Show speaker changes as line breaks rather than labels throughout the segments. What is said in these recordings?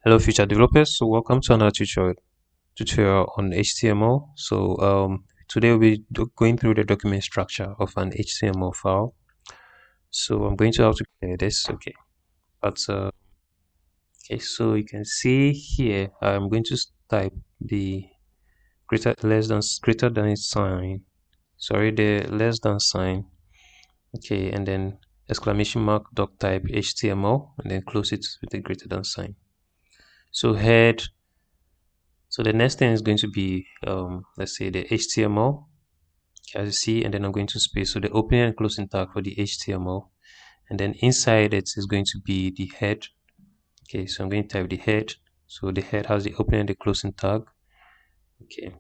Hello, future developers. So, welcome to another tutorial on HTML. Today we'll be going through the document structure of an HTML file. So, I'm going to have to clear this. Okay, but okay. So you can see here, I'm going to type the greater than sign. Sorry, the less than sign. Okay, and then exclamation mark doc type HTML, and then close it with a greater than sign. So head. So the next thing is going to be, let's say the HTML, as you see, and then I'm going to space. So the opening and closing tag for the HTML, and then inside it is going to be the head. Okay, so I'm going to type the head. So the head has the opening and the closing tag. Okay,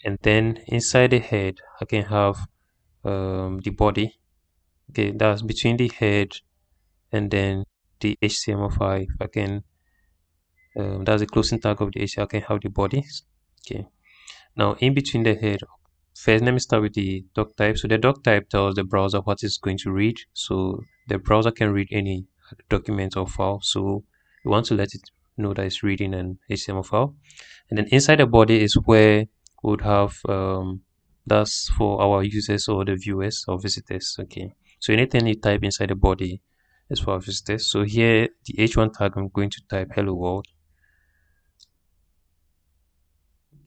and then inside the head, I can have the body. Okay, that's between the head and then the HTML5. I can that's the closing tag of the HTML. I can have the body. Okay. Now, in between the head, first let me start with the doc type. So the doc type tells the browser what it's going to read. So the browser can read any document or file. So we want to let it know that it's reading an HTML file. And then inside the body is where we would have that's for our users or the viewers or visitors. Okay. So anything you type inside the body is for our visitors. So here the H1 tag, I'm going to type hello world.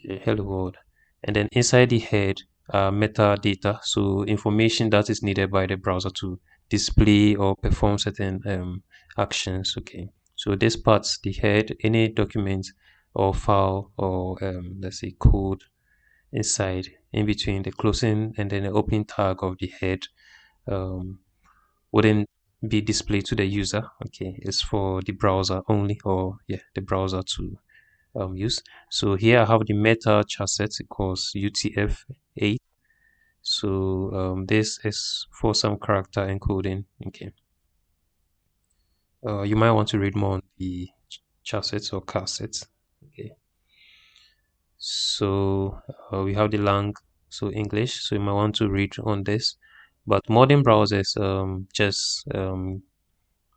Hello world, and then inside the head metadata, so information that is needed by the browser to display or perform certain actions. Okay, so this parts the head, any document or file or let's say code inside in between the closing and then the opening tag of the head um, wouldn't be displayed to the user. Okay, it's for the browser only, or yeah, the browser to use. So here I have the meta chassis equals UTF-8. So this is for some character encoding. Okay. You might want to read more on the chassis or cassettes. Okay. So we have the lang, so English. So you might want to read on this. But modern browsers just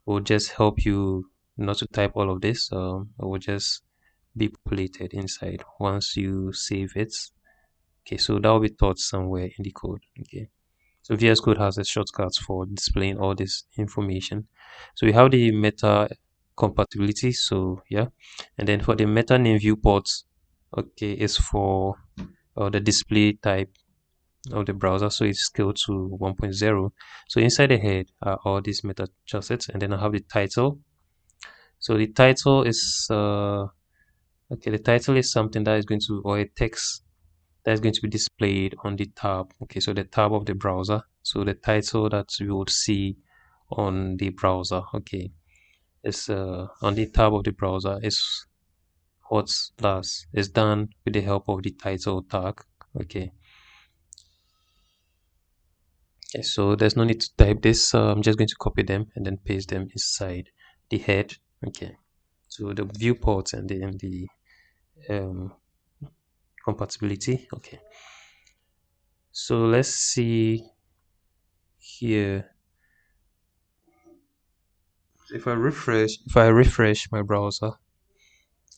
will just help you not to type all of this. It will just be populated inside once you save it. Okay, so that will be taught somewhere in the code. Okay, so VS Code has a shortcut for displaying all this information. So we have the meta compatibility. So yeah, and then for the meta name viewports, okay, is for the display type of the browser. So it's scaled to 1.0. So inside the head are all these meta chassis, and then I have the title. So the title is okay. The title is something that is going to, or a text that's going to be displayed on the tab. Okay, so the tab of the browser. So the title that you would see on the browser. Okay, is on the tab of the browser is what does is done with the help of the title tag. Okay. Okay, so there's no need to type this. So I'm just going to copy them and then paste them inside the head. Okay. So the viewports and the um, compatibility. Okay. So let's see here. If I refresh my browser,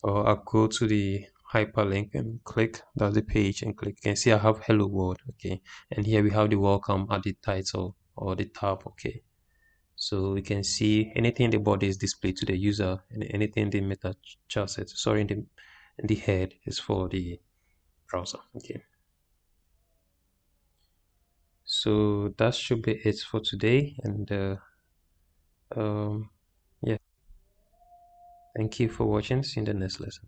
or I'll go to the hyperlink and click, that's the page, and click, you can see I have hello world. Okay, and here we have the welcome at the title or the tab. Okay, so we can see anything in the body is displayed to the user, and anything in the meta chassis, sorry, in the head is for the browser. Okay, so that should be it for today, and um yeah, thank you for watching. See you in the next lesson.